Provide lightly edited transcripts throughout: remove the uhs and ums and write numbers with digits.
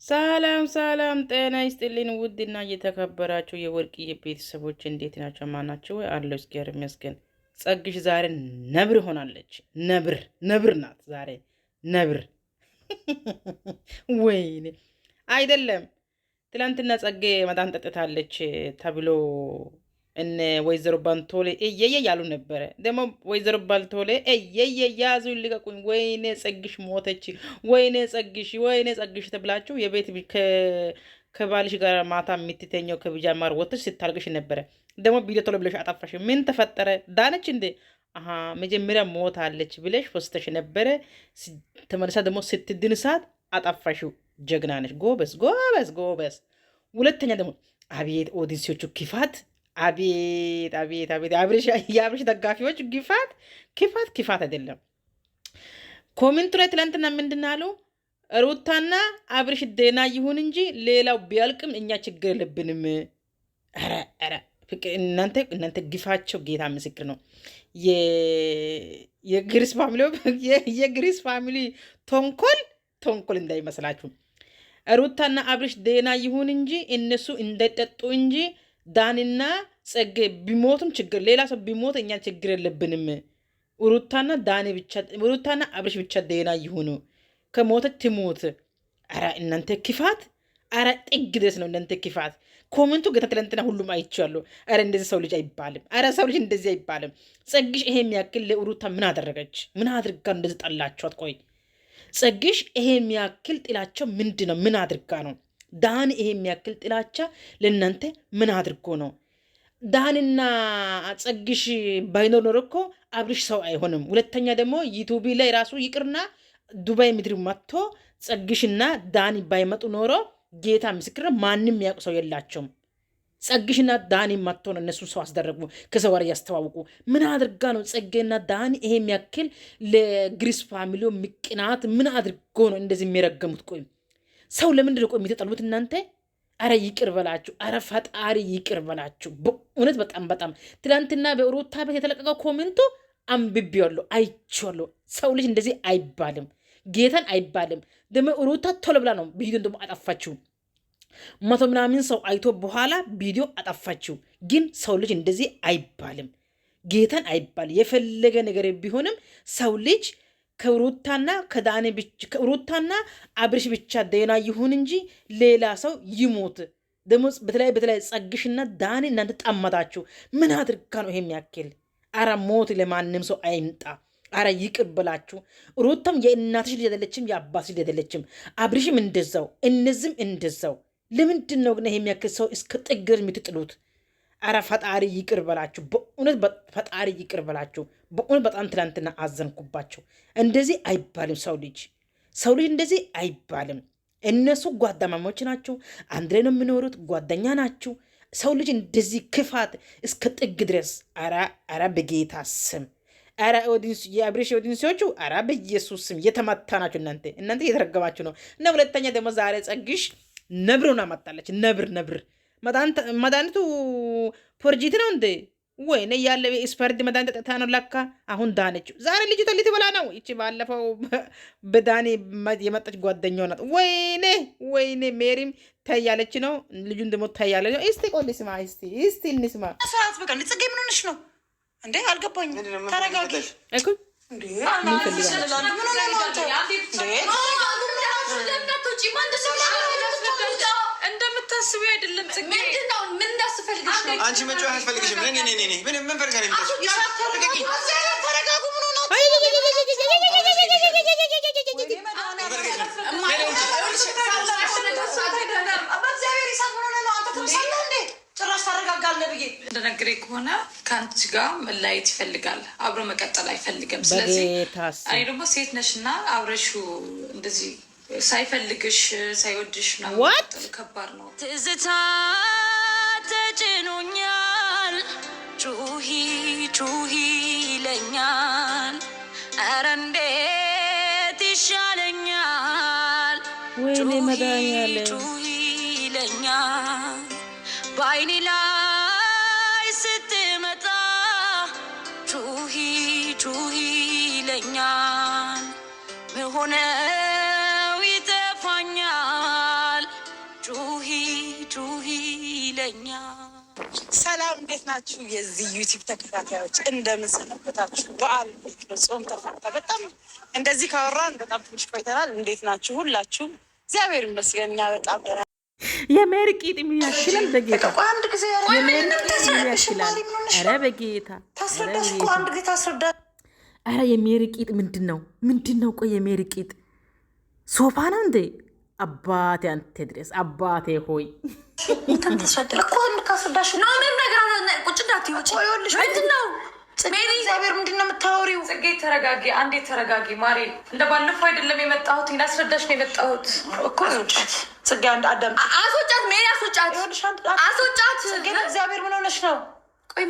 ሰላም ሰላም ጤና ይስጥልኝ ውድና እየተከበራችሁ የወርቅዬ ቤተሰቦች እንዴት ናቸው? ማናቸው አለው እግዚአብሔር ይመስገን። ጸግሽ ዛሬ ነብር ሆናለች። ነብር ናት ዛሬ ነብር። ወይኔ አይደለም ትላንትና ጸጌ መዳን ጠጥታለች ተብሎ እነ ወይዘሮ ባንቶሌ እየየ ያሉ ነበረ። ደግሞ ወይዘሮ ባንቶሌ እየየ ያዙ ልቀቁኝ፣ ወይኔ ጸግሽ ሞተች፣ ወይኔ ጸግሽ ተብላችሁ የቤት ከባልሽ ጋር ማታ የምትተኘው ከቢጃማር ወጥሽ ስታልቅሽ ነበረ። ደግሞ ቪዲዮ ቶሎ ብለሽ አጠፋሽ። ምን ተፈጠረ? ዳነች እንዴ? አሀ መጀመሪያ ሞታለች ብለሽ ወስተሽ ነበረ። ተመልሳ ደግሞ ስትድን ሰዓት አጠፋሽው። ጀግና ነሽ። ጎበዝ። ሁለተኛ ደግሞ አቤት ኦዲንሲዎቹ ክፋት አቤት የአብርሽ ደጋፊዎች ክፋት አይደለም። ኮሜንቱ ላይ ትላንትና ምንድን አሉ? ሩታና አብርሽ ደህና ይሁን እንጂ ሌላው ቢያልቅም እኛ ችግር የለብንም። ኧረ እናንተ ግፋቸው ጌታ ምስክር ነው። የግሪስ ፋሚሊ ተንኮል እንዳይመስላችሁ። ሩታና አብርሽ ደህና ይሁን እንጂ እነሱ እንዳይጠጡ እንጂ ዳንና ጸጌ ቢሞቱም ችግር ሌላ ሰው ቢሞት እኛ ችግር የለብንም። ሩታና አብርሽ ብቻ ደህና ይሁኑ። ከሞተች ትሞት። አረ እናንተ ክፋት፣ አረ ጥግ ድረስ ነው እናንተ ክፋት። ኮሜንቱ ገታ ትላንትና ሁሉም አይቻለሁ። አረ እንደዚህ ሰው ልጅ አይባልም። አረ ሰው ልጅ እንደዚህ አይባልም። ጸግሽ ይሄ የሚያክል ለሩታ ምን አደረገች? ምን አድርጋ እንደዚህ ጠላችኋት? ቆይ ጸግሽ ይሄ የሚያክል ጥላቸው ምንድን ነው? ምን አድርጋ ነው? ዳን ይሄ የሚያክል ጥላቻ ለእናንተ ምን አድርጎ ነው? ዳንና ጸግሽ ባይኖር ኖር እኮ አብርሽ ሰው አይሆንም። ሁለተኛ ደግሞ ዩቱብ ላይ ራሱ ይቅርና ዱባይ ምድር መጥቶ ጸግሽና ዳኒ ባይመጡ ኖሮ ጌታ ምስክር ማንም ያውቅ ሰው የላቸውም። ጸግሽና ዳኒ መጥቶ ነው እነሱን ሰው አስደረጉ፣ ከሰው ጋር ያስተዋውቁ። ምን አድርጋ ነው ጸጌና ዳኒ ይሄ የሚያክል ለግሪስ ፋሚሊ ምቅናት ምን አድርጎ ነው እንደዚህ የሚረገሙት? ቆይ ሰው ለምንድን ነው የሚተጠሉት እናንተ? አረ ይቅር በላችሁ። አረ ፈጣሪ ይቅር በላችሁ። በእውነት በጣም ትላንትና በሩታ ቤት የተለቀቀው ኮሜንቱ አንብቤዋለሁ፣ አይቼዋለሁ። ሰው ልጅ እንደዚህ አይባልም፣ ጌታን አይባልም። ደግሞ ሩታ ቶሎ ብላ ነው ቪዲዮን ደግሞ አጠፋችው። 100 ምናምን ሰው አይቶ በኋላ ቪዲዮ አጠፋችው። ግን ሰው ልጅ እንደዚህ አይባልም፣ ጌታን አይባልም። የፈለገ ነገር ቢሆንም ሰው ልጅ ከሩታና አብርሽ ብቻ ደህና ይሁን እንጂ ሌላ ሰው ይሞት። ደግሞ በተለይ ጸግሽና ዳኒ እናንተ ጣመታችሁ። ምን አድርጋ ነው ይሄ የሚያክል? አረ ሞት ለማንም ሰው አይምጣ። አረ ይቅር ብላችሁ። ሩታም የእናትሽ ልጅ አይደለችም፣ የአባትሽ ልጅ አይደለችም። አብርሽም እንደዛው፣ እነዚህም እንደዛው። ለምንድን ነው ግን ይሄ የሚያክል ሰው እስከ ጥግ የምትጥሉት? አረ ፈጣሪ ይቅር በላችሁ። በእውነት ፈጣሪ ይቅር በላችሁ። በእውነት በጣም ትላንትና አዘንኩባቸው። እንደዚህ አይባልም። ሰው ልጅ እንደዚህ አይባልም። እነሱ ጓደኛሞች ናቸው፣ አንድ ላይ ነው የሚኖሩት፣ ጓደኛ ናቸው። ሰው ልጅ እንደዚህ ክፋት እስከ ጥግ ድረስ አረ በጌታ ስም አረ የአብሬሽ ኦዲንሲዎቹ አረ በኢየሱስ ስም የተመታ ናቸው። እናንተ እየተረገማችሁ ነው። እና ሁለተኛ ደግሞ ዛሬ ጸግሽ ነብሩን አመጣለች። ነብር መድኃኒቱ ፎርጂት ነው እንዴ? ወይኔ ያለ ስፐርድ መድኃኒት ጠጥታ ነው ለካ። አሁን ዳነችው። ዛሬ ልጅቷ ልትበላ ነው። ይቺ ባለፈው በዳኒ የመጣች ጓደኛው ናት። ወይኔ ሜሪም ታያለች ነው። ልጁን ደግሞ ታያለች ነው። እስቲ ቆይ ስማ፣ እስቲ እንስማ። ሰዓት በቃ ጽጌ ምን ሆነሽ ነው እንዴ? አልገባኝም። ተረጋጊ እኮ እንዴ ምን ፈልጋለሽ? እንደምታስቢው አይደለም። ጽጌ ምንድነው? ምን እንዳስፈልግሽ ነው? አንቺ መጮህ አያስፈልግሽም። ምን ፈልጋ ነው የምታስቢው? ተረጋጉ። ምን ሆነ? ጭራሽ ታረጋጋለህ ብዬ እንደነገረኝ ከሆነ ከአንቺ ጋር መለያየት ይፈልጋል፣ አብሮ መቀጠል አይፈልግም። ስለዚህ እኔ ደግሞ ሴት ነሽና አብረሹ እንደዚህ ሳይፈልግሽ ሳይወድሽ ነው ከባድ ነው። ትዝታ ተጭኖኛል፣ ጩሂ ይለኛል። ኧረ እንዴት ይሻለኛል? ጩሂ ይለኛል። በአይኔ ላይ ስትመጣ ጩሂ ይለኛል። መሆነው ይጠፋኛል። ይመስገኛ። ሰላም እንዴት ናችሁ? የዚህ ዩቲዩብ ተከታታዮች እንደምን ሰነበታችሁ? በዓል ጾም ተፈታ። በጣም እንደዚህ ካወራን በጣም ትንሽ ቆይተናል። እንዴት ናችሁ ሁላችሁ? እግዚአብሔር ይመስገን እኛ በጣም የሜሪ ቂጥ የሚያክላል በጌታ አንድ ጊዜ የሚያክላል። ኧረ በጌታ ታስረዳሽ እኮ አንድ ጊዜ ታስረዳ። ኧረ የሜሪ ቂጥ ምንድን ነው? ቆይ የሜሪ ቂጥ ሶፋ ነው እንዴ? አባቴ አንተ ድረስ አባቴ ሆይ እግዚአብሔር ምንድን ነው የምታወሪው? ጽጌ ተረጋጊ፣ አንዴ ተረጋጊ ማሬ። እንደ ባለፈው አይደለም የመጣሁት፣ ላስረዳሽ ነው የመጣሁት እኮ። ጽጌ አንድ አዳም አስወጫት፣ ሜሪ አስወጫት፣ አስወጫት። ጽጌ እግዚአብሔር ምን ሆነሽ ነው? ቆይ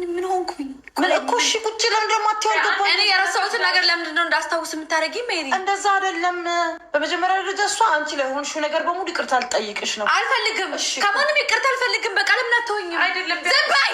ምን ሆንኩኝ? ምን እኮ እሺ፣ ቁጭ ለምን ደግሞ አትይው? እኔ የረሳሁትን ነገር ለምንድን ነው እንዳስታውስ የምታደርጊ ሜሪ? እንደዛ አይደለም። በመጀመሪያ ደረጃ እሷ አንቺ ላይ ሆንሽው ነገር በሙሉ ይቅርታ ልጠይቅሽ ነው። አልፈልግም፣ ከማንም ይቅርታ አልፈልግም። በቃ ለምን አትሆኝም? አይደለም ዝም በይ።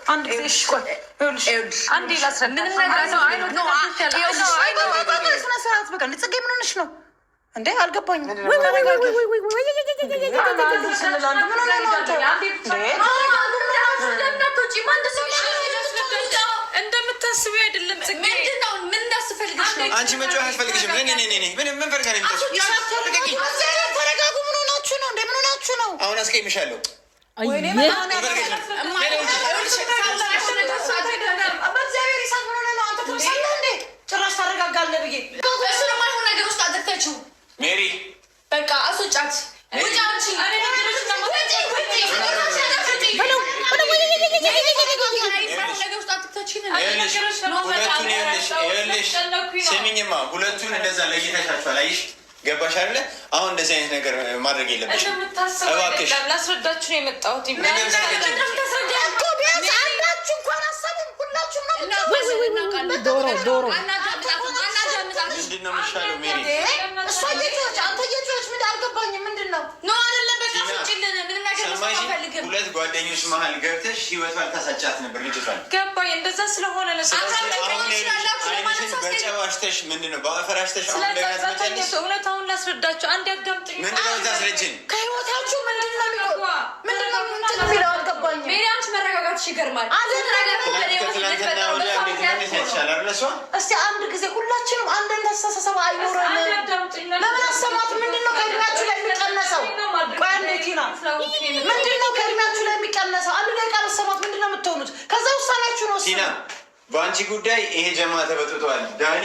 አንድ ጊዜ እሺ፣ ቆይ ይኸውልሽ፣ አንዴ ላስረዳሽ። ምንም ነገር ነው አይኖ ነው ስነ ስርዓት። በቃ ጽጌ ምን ሆነሽ ነው እንዴ? አልገባኝም። እንደምታስቢው አይደለም። ምን እንዳስፈልግሽ ነው? አንቺ መጫወት አያስፈልግሽም። ምን ፈልጋ ነው? ተረጋጉ። ምን ሆናችሁ ነው? ምን ሆናችሁ ነው? አሁን አስቀይምሻለሁ። ጭራሽ ታረጋጋለህ ብዬ ነገር ውስጥ አድርገችው ሜሪ በቃ አስወጫት። ስሚኝማ፣ ሁለቱን እንደዛ ለይተሻቸዋል። አይሽ ገባሽ አይደለ? አሁን እንደዚህ አይነት ነገር ማድረግ የለብሽም። እባክሽ ላስረዳችሁ ነው የመጣሁት። ዶሮ ምንድን ነው የሚሻለው? ሜሪ እሷ እየጮኸች አንተ እየጮኸች ምን አልገባኝም። ምንድን ነው ነው አይደለም? በቃ ፍጭልን። ምንም ነገር አልፈልግም። ሁለት ጓደኞች መሀል ገብተሽ ህይወቷን ታሳጫት ነበር ልጅቷን። ገባኝ። እንደዛ ስለሆነ በጨዋሽተሽ ምንድን ነው በአፈራሽተሽ አሁን ለጋዝ እውነታውን ላስረዳቸው። አንድ ያዳምጡኝ። ምንድን ነው ታስረጅን? ከህይወታችሁ ምንድን ነው የሚለው አልገባኝም። ሜሪ አንቺ መረጋጋትሽ ይገርማል። እስቲ አንድ ጊዜ ሁላችንም አንድ አይነት አስተሳሰብ አይኖረን። ለምን አሰማት? ምንድን ነው ከእድሜያችሁ ላይ የሚቀነሰው? ቆይ አንዴ ቲና፣ ምንድን ነው ከእድሜያችሁ ላይ የሚቀነሰው? አንድ ደቂቃ መሰማት ምንድን ነው የምትሆኑት? ከዛ ውሳኔያችሁ ነው ቲና። በአንቺ ጉዳይ ይሄ ጀማ ተበጥቷል። ዳኒ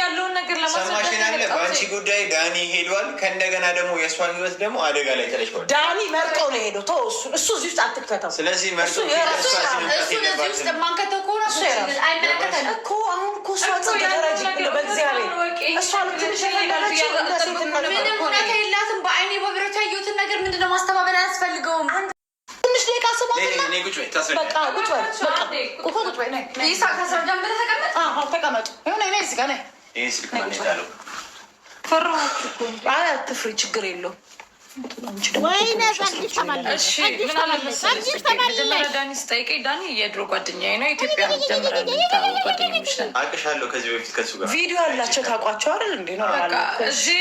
ያለውን ነገር ሰማሽናለ። በአንቺ ጉዳይ ዳኒ ሄዷል። ከእንደገና ደግሞ የእሷን ህይወት ደግሞ አደጋ ላይ ተለችዋል። ዳኒ መርጦ ነው ሄደው። ተው እሱ እዚህ ውስጥ አትክተተው። ስለዚህ መርጦ ማንከተው ከሆነ አይመለከተን እኮ አሁን እኮ እሷ ደረጅ በእግዚአብሔር እሷ ትንሽ ምንም እውነታ የላትም። በአይኔ በብረት ያየሁትን ነገር ምንድነው ማስተባበል አያስፈልገውም። ትንሽ ደቂቃ ስማት። ተቀመጡ። አትፍሪ፣ ችግር የለውም። ዳኒ ስጠይቀኝ ዳኒ የድሮ ጓደኛዬ ነው። ኢትዮጵያ ጀምረን ጓደኞች ነን። አውቅሻለሁ ከዚህ በፊት ከሱ ጋር ቪዲዮ ያላቸው ታውቋቸው አይደል? እንዴ ነው እዚህ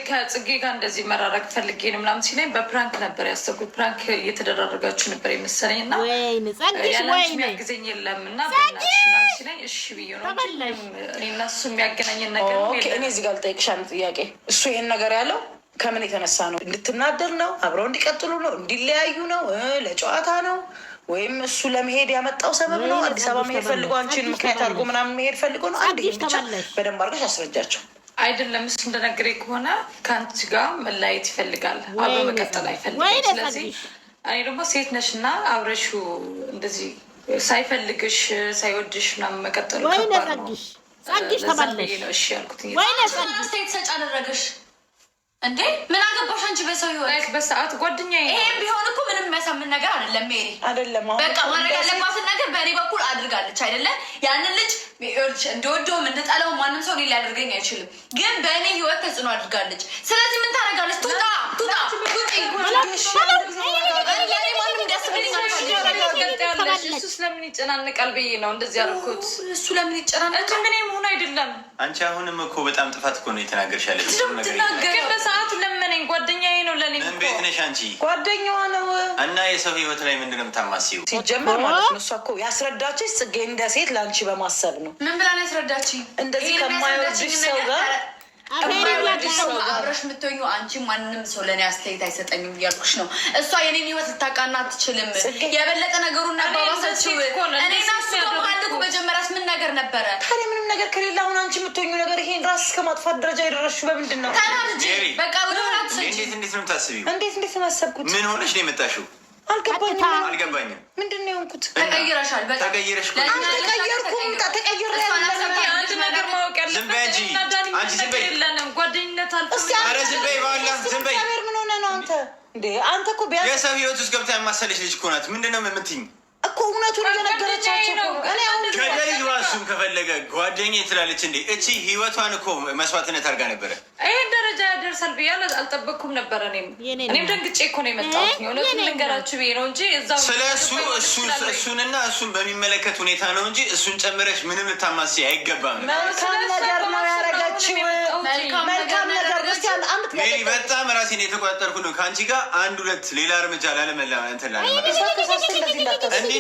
ከጽጌ ጋር እንደዚህ መራረቅ ፈልጌ ነው ምናምን ሲለኝ በፕራንክ ነበር ያሰብኩት። ፕራንክ እየተደራረጋችሁ ነበር የመሰለኝ እና ያላችሁ የሚያግዘኝ የለም እና በእናትሽ ምናምን ሲለኝ እሺ ብዬ ነው እና እሱ የሚያገናኘን ነገር እኔ እዚህ ጋር ልጠይቅሽ አንድ ጥያቄ። እሱ ይሄን ነገር ያለው ከምን የተነሳ ነው? እንድትናደር ነው? አብረው እንዲቀጥሉ ነው? እንዲለያዩ ነው? ለጨዋታ ነው? ወይም እሱ ለመሄድ ያመጣው ሰበብ ነው? አዲስ አበባ መሄድ ፈልጎ አንቺን ምክንያት አድርጎ ምናምን መሄድ ፈልጎ ነው? አንድ ብቻ በደንብ አድርገሽ አስረጃቸው። አይደለም እሱ እንደነገረኝ ከሆነ ከአንቺ ጋር መለያየት ይፈልጋል፣ አብሮ መቀጠል አይፈልግም። ስለዚህ እኔ ደግሞ ሴት ነሽ እና አብረሹ እንደዚህ ሳይፈልግሽ ሳይወድሽ ምናምን መቀጠሉ ከባድ ነው። እሺ ያልኩት ስቴት ሰጭ አደረገሽ እንዴ? ምን አገባሽ አንቺ በሰው ህይወት? በሰዓት ጓደኛዬ ይሄም ቢሆን እኮ ምንም የሚያሳምን ነገር አይደለም። ሜሪ አይደለም በቃ ማድረግ ያለባትን ነገር በእኔ በኩል አድርጋለች አይደለ? ያንን ልጅ እንደወደውም እንደጠላው ማንም ሰው ሊያደርገኝ አይችልም፣ ግን በእኔ ህይወት ተጽዕኖ አድርጋለች። ስለዚህ ምን ታደርጋለች? ቱጣ ማንም እንዲያስብልኝ ትመጣለሽ። እሱ ስለምን ይጨናነቃል ብዬ ነው እንደዚህ ያልኩት። እሱ ለምን ይጨናነቃል? ምን መሆን አይደለም። አንቺ አሁንም እኮ በጣም ጥፋት እኮ ነው የተናገርሽ ያለሽ። ግን በሰዓቱ ለመነኝ። ጓደኛዬ ነው ለኔ። ምን ቤት ነሽ አንቺ? ጓደኛዋ ነው እና የሰው ህይወት ላይ ምንድን ነው የምታማስይው? ሲጀመር ማለት ነው። እሷ እኮ ያስረዳችሽ ጽጌ እንደ ሴት ለአንቺ በማሰብ ነው። ምን ብላ ነው ያስረዳችኝ? እንደዚህ ከማይወድሽ ሰው ጋር አብረሽ የምትሆኙ አንቺ ማንም ሰው ለእኔ አስተያየት አይሰጠኝም እያልኩሽ ነው። እሷ የኔን ህይወት ልታቃና አትችልም። የበለጠ ነገሩን አባባሰችው። እኔና እሱ ከማልኩ መጀመሪያስ ምን ነገር ነበረ? ታዲያ ምንም ነገር ከሌለ አሁን አንቺ የምትሆኙ ነገር ይሄን ራስ እስከ ማጥፋት ደረጃ የደረስሽው በምንድን ነው? በቃ ወደሆናት እንዴት ነው የምታስቢው? እንዴት ነው ያሰብኩት? ምን ሆነሽ ነው የመጣሽው? አልገባኝም። ምንድን ነው የሆንኩት? ተቀይረሻል። ተቀይረሽ አልተቀየርኩም። ተቀይረ አንድ ነገር ማወቅ ያለብን ጓደኝነት አልፎ ዝም በይ ባላ ዝም በይ። ምን ሆነ ነው አንተ? አንተ እኮ ቢያንስ የሰው ህይወት ውስጥ ገብታ የማሰለች ልጅ እኮ ናት። ምንድን ነው የምትይኝ? እኮ እውነቱን እየነገረቻቸው ከደልጅ እሱም ከፈለገ ጓደኛዬ ትላለች እንዴ? እቺ ህይወቷን እኮ መስዋዕትነት አድርጋ ነበረ። ይሄን ደረጃ ያደርሳል ብዬ አልጠበቅኩም ነበር። እኔም ደንግጬ እኮ ነው የመጣሁት። እውነቱን ልንገራችሁ ብዬ ነው እንጂ እዛው ስለ እሱንና እሱን በሚመለከት ሁኔታ ነው እንጂ እሱን ጨምረሽ ምንም ልታማስይ አይገባም። መልካም ነገር ነው ያደረገችው። መልካም ነገር ሜሪ፣ በጣም ራሴን የተቆጣጠርኩ ነው ከአንቺ ጋር አንድ ሁለት ሌላ እርምጃ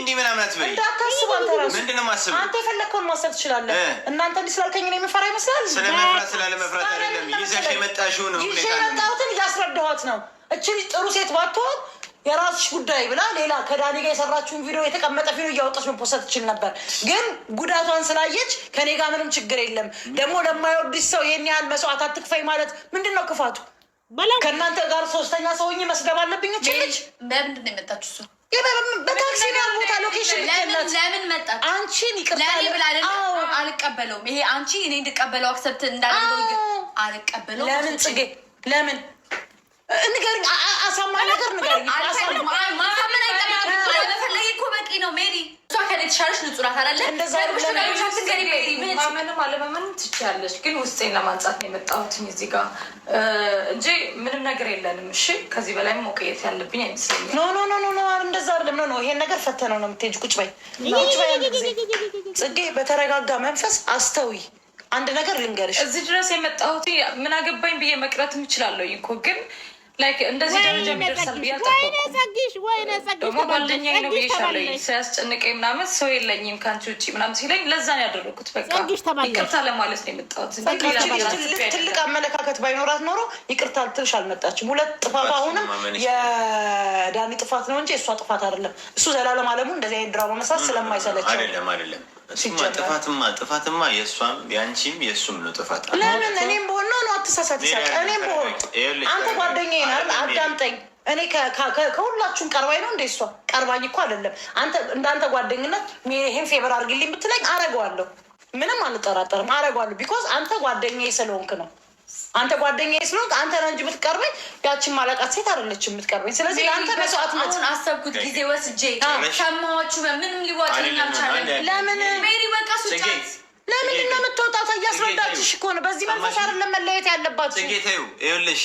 እንዲህ ምናምን አትበይ። እንዳታስብ አንተ ራሱ ምንድን ነው የማስበው? አንተ የፈለግከውን ማሰብ ትችላለህ። እናንተ እንዲህ ስላልከኝ ነው የምፈራ ይመስላል። ስለመፍራት ስላለመፍራት አይደለም። ይዘሽ የመጣሽው ነው። ይዤ የመጣሁትን እያስረዳኋት ነው። እቺ ልጅ ጥሩ ሴት ባትሆን የራስሽ ጉዳይ ብላ ሌላ ከዳኒ ጋር የሰራችውን ቪዲዮ የተቀመጠ ቪዲዮ እያወጣች መፖሰት ትችል ነበር። ግን ጉዳቷን ስላየች ከኔ ጋር ምንም ችግር የለም። ደግሞ ለማይወድሽ ሰው ይሄን ያህል መስዋዕት አትክፈይ ማለት ምንድን ነው ክፋቱ? ከእናንተ ጋር ሶስተኛ ሰውኝ መስደብ አለብኝ? እቺ ልጅ በምንድን ነው የመጣችሁ? እሱ በታክሲ ጋር ቦታ ሎኬሽን ለምን መጣ? አንቺን ይቅርታ ብላ አልቀበለውም። ይሄ አንቺ እኔ እንድቀበለው አክሰብት እንዳደረገው አልቀበለውም። ለምን ጽጌ ለምን ንገሪኝ። አሳማኝ ነገር ንገሪኝ። ማሳመን አይጠበቅም እኮ በቂ ነው። ሜሪ እሷ ከኔ የተሻለች ንጹህ ናት አይደለ? ማመንም አለማመንም ትችያለሽ፣ ግን ውስጤን ለማንጻት ነው የመጣሁት እዚህ ጋር እንጂ ምንም ነገር የለንም። እሺ፣ ከዚህ በላይ መቆየት ያለብኝ አይመስለኝም። ኖ እንደዛ አይደለም። ኖ ይሄን ነገር ፈተነው ነው የምትሄጂው። ቁጭ በይ ጽጌ፣ በተረጋጋ መንፈስ አስተዊ። አንድ ነገር ልንገርሽ፣ እዚህ ድረስ የመጣሁት ምን አገባኝ ብዬ መቅረትም እችላለሁ እኮ ግን እንደዚህ ደረጃ የሚደርሳል ብዬ ደግሞ ጓደኛዬ ነው ብዬሻለሁ። ሲያስጨንቀኝ ምናምን ሰው የለኝም ከአንቺ ውጭ ምናምን ሲለኝ ለዛ ነው ያደረኩት። በቃ ይቅርታ ለማለት ነው የመጣሁት። ትልቅ አመለካከት ባይኖራት ኖሮ ይቅርታ ልትልሽ አልመጣችም። ሁለት ጥፋት አሁንም የዳኒ ጥፋት ነው እንጂ እሷ ጥፋት አይደለም። እሱ ዘላለም አለሙ እንደዚህ አይነት ድራማ መስራት ስለማይሰለችው አይደለም። ጥፋትማ የእሷም የአንቺም የእሱም ነው ጥፋት። ለምን እኔም በሆን ነው አትሳሳት። እኔም በሆን አንተ ጓደኛዬ ነህ፣ አዳምጠኝ። እኔ ከሁላችሁም ቀርባኝ ነው እንደ እሷ ቀርባኝ እኮ አይደለም። አንተ እንዳንተ ጓደኝነት ይሄን ፌቨር አድርግልኝ ብትለኝ አረገዋለሁ። ምንም አንጠራጠርም፣ አረገዋለሁ። ቢኮዝ አንተ ጓደኛዬ ስለሆንክ ነው። አንተ ጓደኛዬ ስለሆንክ አንተ ነው እንጂ የምትቀርበኝ ያችን ማለቃት ሴት አይደለችም የምትቀርበኝ። ስለዚህ ለአንተ መስዋዕትነት አሁን አሰብኩት ጊዜ ወስጄ ሰማዎቹ በምንም ሊዋጥልኝ አልቻለም። ለምን ሜሪ በቃ ሱጫት ለምንድን ነው የምትወጣው? እያስረዳችሽ እኮ ነው። በዚህ መንፈስ አይደለም መለየት ያለባችሁ። ጌታዩ ይኸውልሽ፣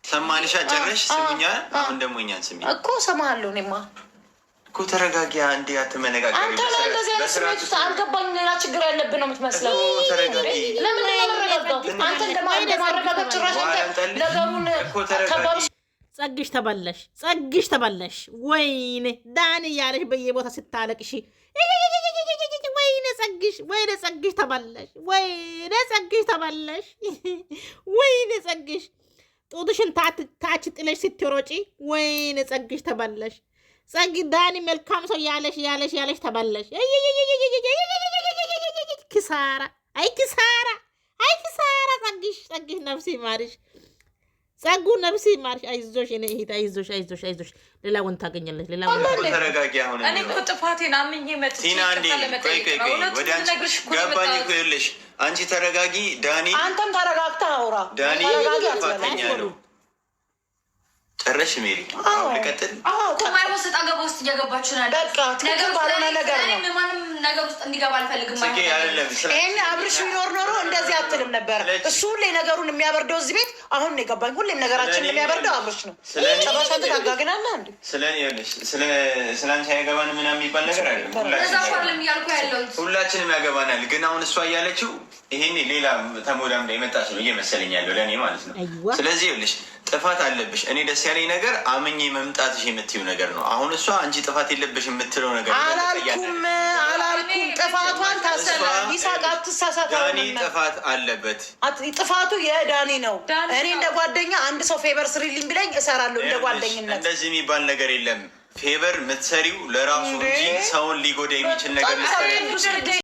ሰማንሻ ጨረሽ ስምኛ። አሁን ደግሞ እኛን ስሚ እኮ ሰማሃለሁ። እኔማ እኮ ተረጋጊ። አንዴ አትመነጋገሪ። አንተ ላይ እንደዚህ አይነት ስሜት ውስጥ አልገባኝ። ሌላ ችግር ያለብን ነው የምትመስለው። ተረጋጊ። ለምን ነው የምረጋጋው? አንተ እንደማረጋጋት ጭራሽ አንተ ነገሩን ከባድ ጸግሽ ተበላሽ። ወይኔ ዳኒ ያለሽ በየቦታ ስታለቅሽ፣ ወይኔ ጸግሽ ተበላሽ። ወይኔ ጸግሽ ጡትሽን ታች ጥለሽ ስትሮጪ፣ ወይኔ ጸግሽ ተበላሽ። ጸግ ዳኒ መልካም ሰው ያለሽ ተበላሽ። ኪሳራ፣ አይ ኪሳራ። ጸግሽ ነፍሲ ማርሽ፣ ጸጉ ነፍሲ ማርሽ። አይዞሽ እኔ እህት፣ አይዞሽ። ሌላ ወንድ ታገኛለሽ። ሌላ ወንድ ተረጋጊ። አሁን እኔ እኮ ጥፋቴን አምኜ መጥቼ ቲና አንዴ ወደ አንቺ ገባኝ እኮ ይኸውልሽ፣ አንቺ ተረጋጊ። ዳኒ አንተም ተረጋግተህ አውራ። ዳኒ ጥፋተኛ ነው። ጨረሽ ሜሪ? ልቀጥል ማይሆን ሰጣ ገባ ውስጥ እየገባችሁ ነው። በቃ ትክክል ባልሆነ ነገር ነው። ማንም ነገር ውስጥ እንዲገባ አልፈልግም። ይሄን አብርሽ ቢኖር ኖሮ እንደዚህ አትልም ነበር። እሱ ሁሌ ነገሩን የሚያበርደው እዚህ ቤት አሁን ነው የገባኝ። ሁሌም ነገራችንን የሚያበርደው አብርሽ ነው። ጨባሻን ታጋግናለ እንዴ? ስለ አንቺ ያገባን ምናምን የሚባል ነገር አይደለም። ሁላችንም ያገባናል። ግን አሁን እሷ እያለችው ይሄኔ ሌላ ተሞዳም ላይ መጣች ነው እየመሰለኝ ያለው ለእኔ ማለት ነው። ስለዚህ ይኸውልሽ ጥፋት አለብሽ። እኔ ደስ ያለኝ ነገር አምኜ መምጣትሽ የምትይው ነገር ነው። አሁን እሷ አንቺ ጥፋት የለብሽ የምትለው ነገር አላልኩም። ጥፋቷን ታሰላ ይሳቅ አትሳሳት። ዳኒ ጥፋት አለበት። ጥፋቱ የዳኒ ነው። እኔ እንደ ጓደኛ አንድ ሰው ፌቨር ስሪልኝ ብለኝ እሰራለሁ እንደ ጓደኝነት። እንደዚህ የሚባል ነገር የለም። ፌቨር የምትሰሪው ለራሱ እንጂ ሰውን ሊጎዳ የሚችል ነገር